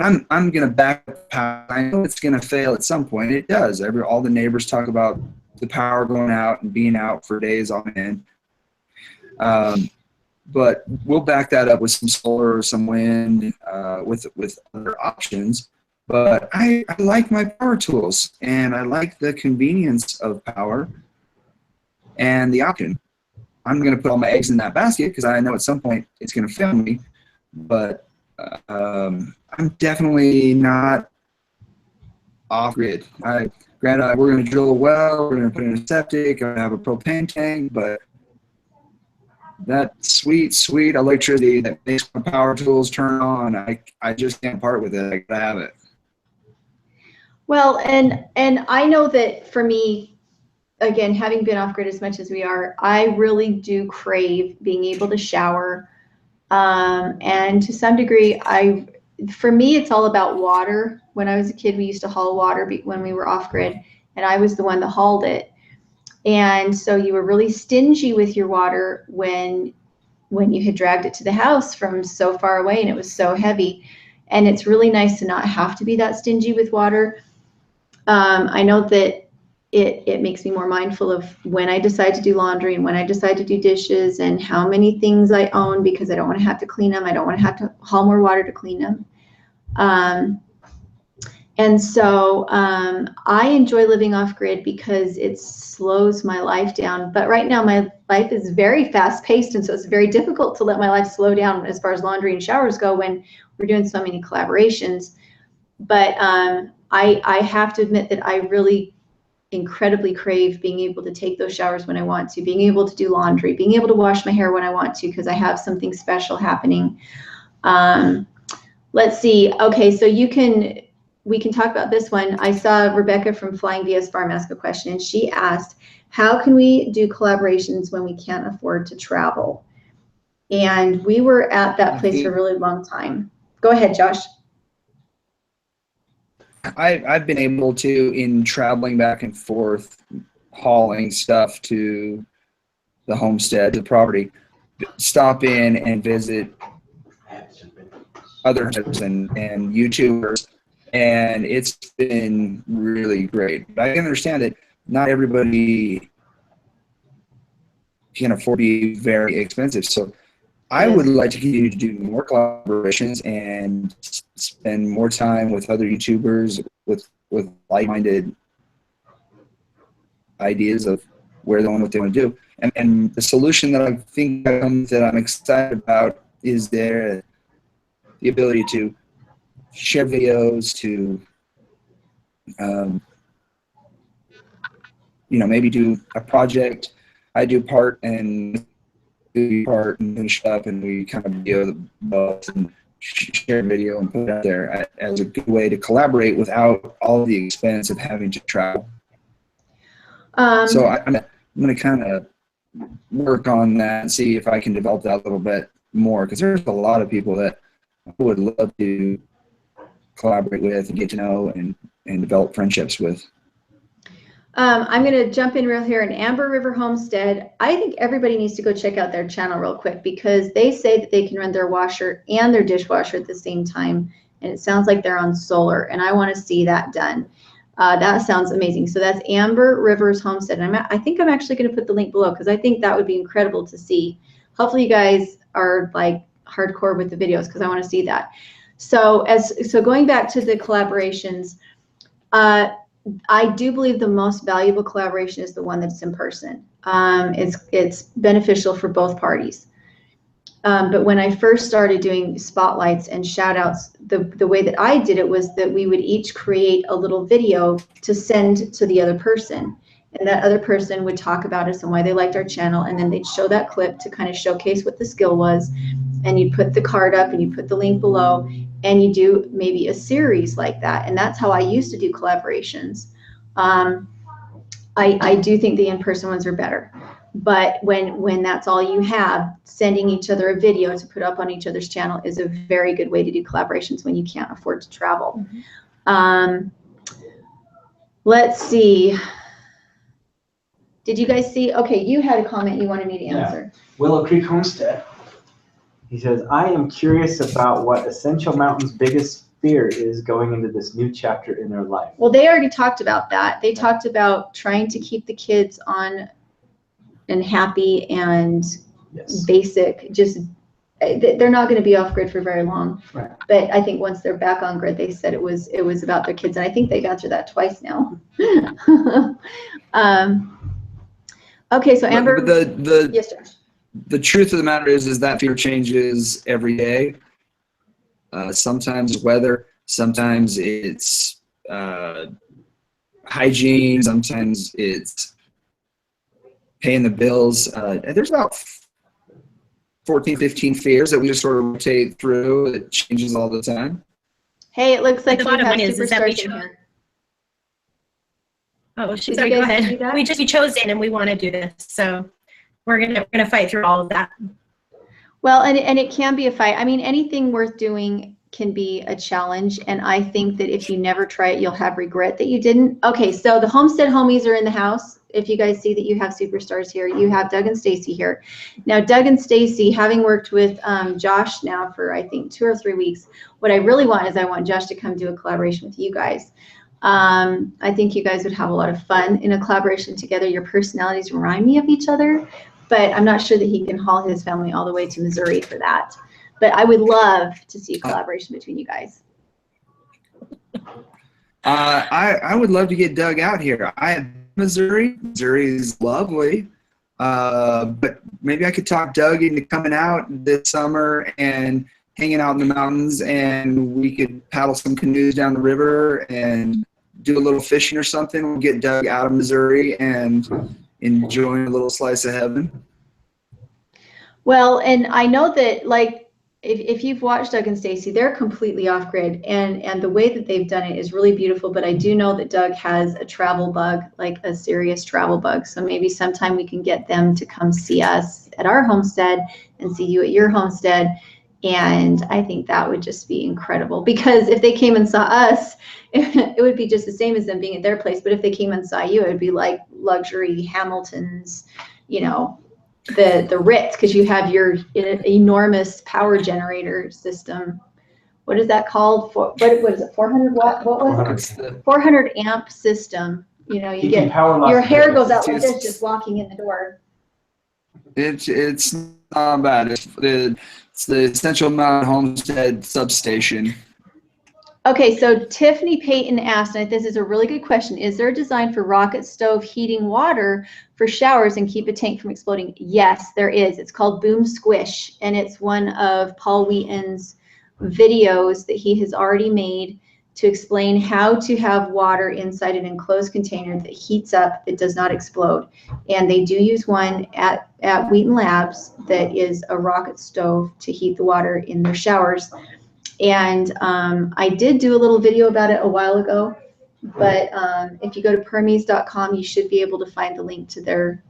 I'm gonna back up power. I know it's gonna fail at some point. It does. All the neighbors talk about the power going out and being out for days on end. But we'll back that up with some solar or some wind, with other options. But I like my power tools, and I like the convenience of power and the option. I'm going to put all my eggs in that basket because I know at some point it's going to fail me. But I'm definitely not off grid. Granted, we're going to drill a well, we're going to put in a septic, I'm going to have a propane tank, but that sweet, sweet electricity that makes my power tools turn on, I just can't part with it. I gotta have it. well, and I know that for me, again, having been off grid as much as we are, I really do crave being able to shower. And to some degree, for me, it's all about water. When I was a kid, we used to haul water when we were off grid, and I was the one that hauled it. And so you were really stingy with your water when you had dragged it to the house from so far away and it was so heavy. And it's really nice to not have to be that stingy with water. I know that it makes me more mindful of when I decide to do laundry and when I decide to do dishes and how many things I own, because I don't want to have to clean them. I don't want to have to haul more water to clean them. And so I enjoy living off grid because it slows my life down. But right now my life is very fast paced. And so it's very difficult to let my life slow down as far as laundry and showers go when we're doing so many collaborations. But I have to admit that I really incredibly crave being able to take those showers when I want to, being able to do laundry, being able to wash my hair when I want to, because I have something special happening. Let's see. Okay, so we can talk about this one. I saw Rebecca from Flying VS Farm ask a question, and she asked, how can we do collaborations when we can't afford to travel? And we were at that place for a really long time. Go ahead, Josh. I've been able to, in traveling back and forth, hauling stuff to the homestead, the property, stop in and visit other and YouTubers, and it's been really great. But I can understand that not everybody can afford to be very expensive. So I would like to continue to do more collaborations and spend more time with other YouTubers with like-minded ideas of where they want, what they want to do. And the solution that I think that I'm excited about is the ability to share videos, to maybe do a project. I do part and finish up, and we kind of video both and share video and put it out there as a good way to collaborate without all the expense of having to travel. So I'm going to kind of work on that and see if I can develop that a little bit more, because there's a lot of people that I would love to collaborate with and get to know and develop friendships with. I'm going to jump in real here. In Amber River Homestead, I think everybody needs to go check out their channel real quick, because they say that they can run their washer and their dishwasher at the same time, and it sounds like they're on solar, and I want to see that done. That sounds amazing. So that's Amber Rivers Homestead, and I think I'm actually going to put the link below, because I think that would be incredible to see. Hopefully you guys are like hardcore with the videos, because I want to see that. So going back to the collaborations, I do believe the most valuable collaboration is the one that's in person. It's beneficial for both parties. But when I first started doing spotlights and shout outs, the way that I did it was that we would each create a little video to send to the other person. And that other person would talk about us and why they liked our channel. And then they'd show that clip to kind of showcase what the skill was. And you'd put the card up and you put the link below, and you do maybe a series like that. And that's how I used to do collaborations. I do think the in-person ones are better. But when that's all you have, sending each other a video to put up on each other's channel is a very good way to do collaborations when you can't afford to travel. Let's see. Did you guys see? Okay, you had a comment you wanted me to answer. Yeah. Willow Creek Homestead. He says, I am curious about what Essential Mountain's biggest fear is going into this new chapter in their life. Well, they already talked about that. They talked about trying to keep the kids on and happy and basic. Just they're not going to be off grid for very long. Right. But I think once they're back on grid, they said it was about their kids, and I think they've answered that twice now. Okay, so Amber. But yes, Josh. The truth of the matter is that fear changes every day. Sometimes weather, sometimes it's hygiene, sometimes it's paying the bills. There's about 14, 15 fears that we just sort of rotate through. It changes all the time. Hey, it looks like The we bottom have line is that superstars in here. Oh, Did sorry, you go guys see ahead. that? We chose in and we want to do this, so we're gonna fight through all of that. Well, and it can be a fight. I mean, anything worth doing can be a challenge, and I think that if you never try it, you'll have regret that you didn't. Okay, so the Homestead homies are in the house. If you guys see that you have superstars here, you have Doug and Stacy here. Now, Doug and Stacy, having worked with Josh now for I think 2 or 3 weeks, what I really want is I want Josh to come do a collaboration with you guys. I think you guys would have a lot of fun in a collaboration together. Your personalities remind me of each other, but I'm not sure that he can haul his family all the way to Missouri for that. But I would love to see a collaboration between you guys. I would love to get Doug out here. I have Missouri. Missouri is lovely. But maybe I could talk Doug into coming out this summer and hanging out in the mountains, and we could paddle some canoes down the river and do a little fishing or something. We'll get Doug out of Missouri and enjoy a little slice of heaven. Well, and I know that, like, if you've watched Doug and Stacy, they're completely off grid, and the way that they've done it is really beautiful. But I do know that Doug has a travel bug, like a serious travel bug. So maybe sometime we can get them to come see us at our homestead and see you at your homestead. And I think that would just be incredible, because if they came and saw us, it would be just the same as them being at their place. But if they came and saw you, it would be like luxury Hamilton's, you know, the Ritz, because you have your enormous power generator system. What is that called? What is it? 400 watt? What was it? 400 amp system. You know, you get your hair goes out like this just walking in the door. It's not bad. It's the Essential Mountain Homestead substation. Okay, so Tiffany Payton asked, and this is a really good question, is there a design for rocket stove heating water for showers and keep a tank from exploding? Yes, there is. It's called Boom Squish, and it's one of Paul Wheaton's videos that he has already made to explain how to have water inside an enclosed container that heats up, that does not explode. And they do use one at Wheaton Labs that is a rocket stove to heat the water in their showers. And I did do a little video about it a while ago, but if you go to permies.com, you should be able to find the link to their,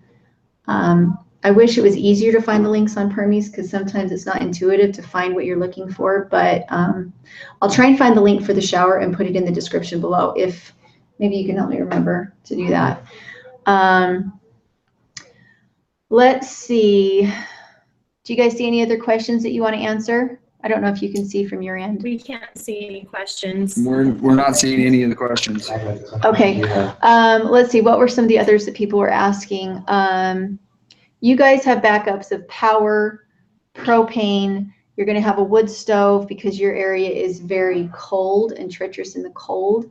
I wish it was easier to find the links on Permies, because sometimes it's not intuitive to find what you're looking for, but I'll try and find the link for the shower and put it in the description below, if maybe you can help me remember to do that. Let's see. Do you guys see any other questions that you want to answer? I don't know if you can see from your end. We can't see any questions. We're not seeing any of the questions. Okay. Let's see. What were some of the others that people were asking? You guys have backups of power, propane. You're going to have a wood stove because your area is very cold and treacherous in the cold.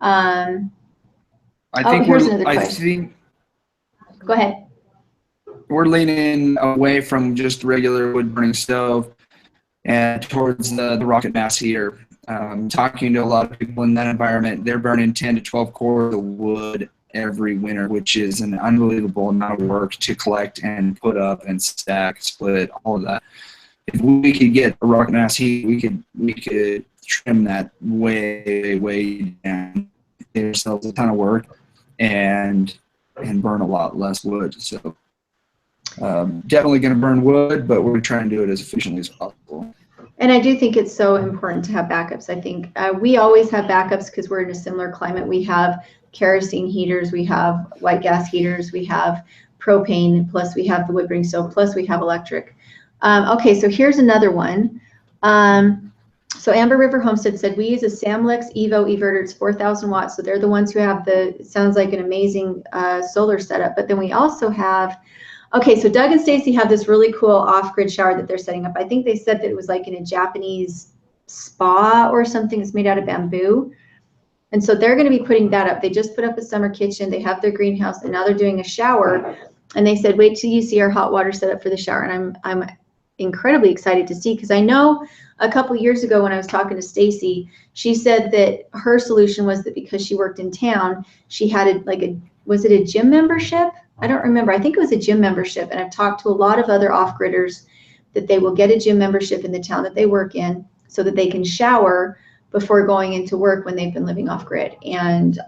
Here's another question. Go ahead. We're leaning away from just regular wood burning stove and towards the rocket mass heater. Talking to a lot of people in that environment, they're burning 10 to 12 cords of wood every winter, which is an unbelievable amount of work to collect and put up and stack, split, all of that. If we could get a rocket mass heat, we could trim that way down, save ourselves a ton of work, and burn a lot less wood. So definitely going to burn wood, but we're trying to do it as efficiently as possible. And I do think it's so important to have backups. I think we always have backups because we're in a similar climate. We have kerosene heaters, we have white gas heaters, we have propane, plus we have the wood burning stove, plus we have electric. Okay, so here's another one. So Amber River Homestead said, we use a Samlex Evo inverter. It's 4,000 watts. So they're the ones who have it sounds like an amazing solar setup. But then we also have, okay, so Doug and Stacy have this really cool off-grid shower that they're setting up. I think they said that it was like in a Japanese spa or something. It's made out of bamboo. And so they're going to be putting that up. They just put up a summer kitchen. They have their greenhouse, and now they're doing a shower. And they said, wait till you see our hot water setup for the shower. And I'm incredibly excited to see, because I know a couple years ago when I was talking to Stacy, she said that her solution was that because she worked in town, she had was it a gym membership? I don't remember. I think it was a gym membership. And I've talked to a lot of other off-gridders that they will get a gym membership in the town that they work in so that they can shower before going into work when they've been living off-grid. And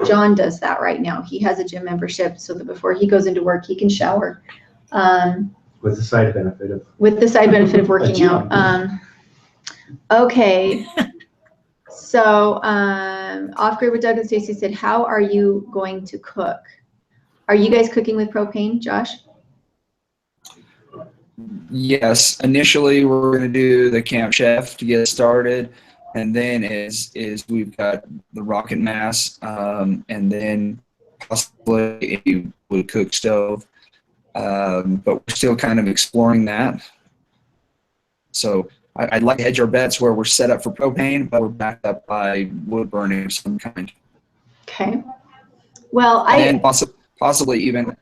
John does that right now. He has a gym membership so that before he goes into work, he can shower. With the side benefit of working out. Okay. So Off-Grid with Doug and Stacy said, how are you going to cook? Are you guys cooking with propane, Josh? Yes. Initially, we're going to do the Camp Chef to get started. And then is we've got the rocket mass, and then possibly a wood cook stove. But we're still kind of exploring that. So I'd like to hedge our bets where we're set up for propane, but we're backed up by wood burning of some kind. Okay. Well, And possibly even.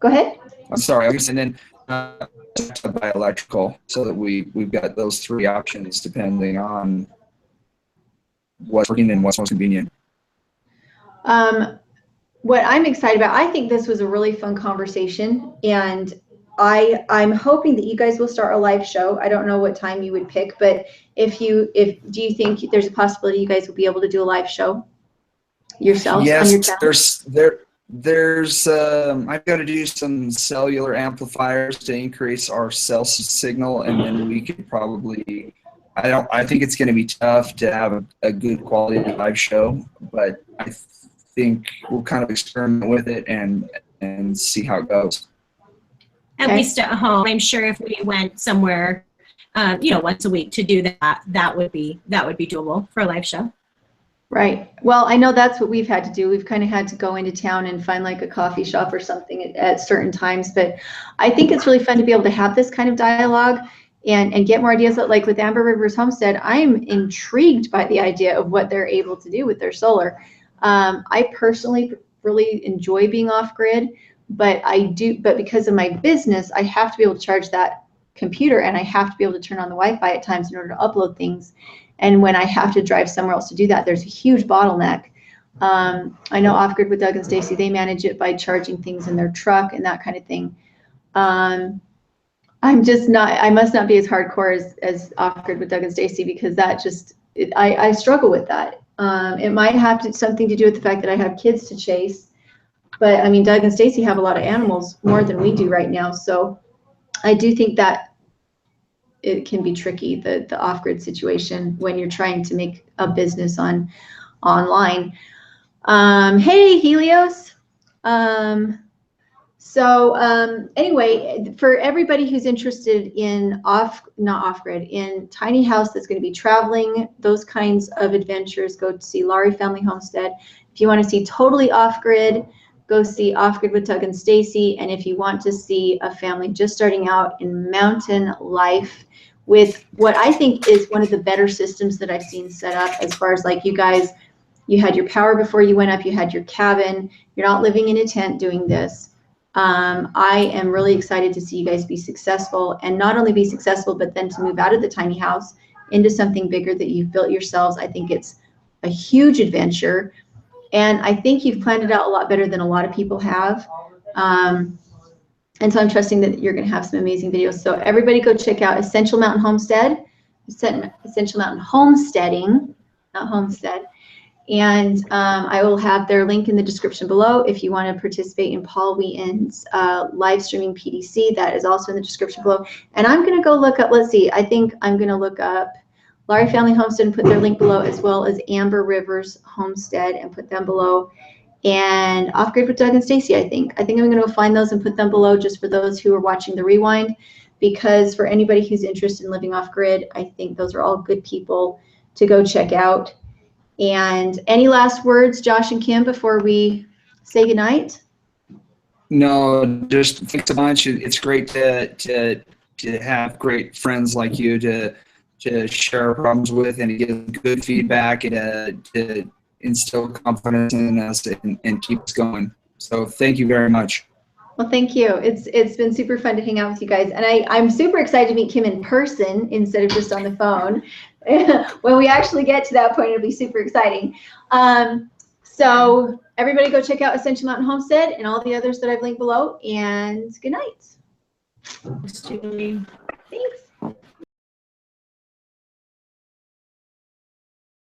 Go ahead. I'm sorry. And then by electrical, so that we've got those three options depending on what's working and what's most convenient. What I'm excited about, I think this was a really fun conversation, and I'm hoping that you guys will start a live show. I don't know what time you would pick, but do you think there's a possibility you guys will be able to do a live show yourselves on your channel? There's I've got to do some cellular amplifiers to increase our cell signal, and then we could probably. I think it's going to be tough to have a good quality live show, but I think we'll kind of experiment with it and see how it goes. At least at home, I'm sure if we went somewhere, once a week to do that, that would be doable for a live show. Right. Well, I know that's what we've had to do. We've kind of had to go into town and find like a coffee shop or something at certain times. But I think it's really fun to be able to have this kind of dialogue and get more ideas. Like with Amber Rivers Homestead, I'm intrigued by the idea of what they're able to do with their solar. I personally really enjoy being off grid, but because of my business, I have to be able to charge that computer, and I have to be able to turn on the Wi-Fi at times in order to upload things. And when I have to drive somewhere else to do that, there's a huge bottleneck. I know OffGrid with Doug and Stacy, they manage it by charging things in their truck and that kind of thing. I must not be as hardcore as OffGrid with Doug and Stacy, because I struggle with that. It might have something to do with the fact that I have kids to chase, but I mean, Doug and Stacy have a lot of animals, more than we do right now. So I do think that it can be tricky, the off-grid situation, when you're trying to make a business online. Hey, Helios. Anyway, for everybody who's interested in in tiny house that's going to be traveling, those kinds of adventures, go to see Laurie Family Homestead. If you want to see totally off-grid, go see OffGrid with Doug and Stacy. And if you want to see a family just starting out in mountain life with what I think is one of the better systems that I've seen set up, as far as like you guys, you had your power before you went up, you had your cabin, you're not living in a tent doing this. I am really excited to see you guys be successful, and not only be successful, but then to move out of the tiny house into something bigger that you've built yourselves. I think it's a huge adventure. And I think you've planned it out a lot better than a lot of people have. And so I'm trusting that you're going to have some amazing videos. So everybody go check out Essential Mountain Homestead, Essential Mountain Homesteading, not Homestead. And I will have their link in the description below. If you want to participate in Paul Wheaton's live streaming PDC, that is also in the description below. And I'm going to go look up, let's see, I think I'm going to look up Laurie Family Homestead and put their link below, as well as Amber Rivers Homestead and put them below. And OffGrid with Doug and Stacy, I think I'm going to go find those and put them below, just for those who are watching the rewind, because for anybody who's interested in living off grid, I think those are all good people to go check out. And any last words, Josh and Kim, before we say goodnight? No, just thanks a bunch. It's great to have great friends like you to share our problems with, and to give good feedback, and to instill confidence in us and keep us going. So thank you very much. Well, thank you. It's been super fun to hang out with you guys. And I'm super excited to meet Kim in person instead of just on the phone. When we actually get to that point, it'll be super exciting. So everybody go check out Essential Mountain Homestead and all the others that I've linked below. And good night. Thanks, Julie. Thanks.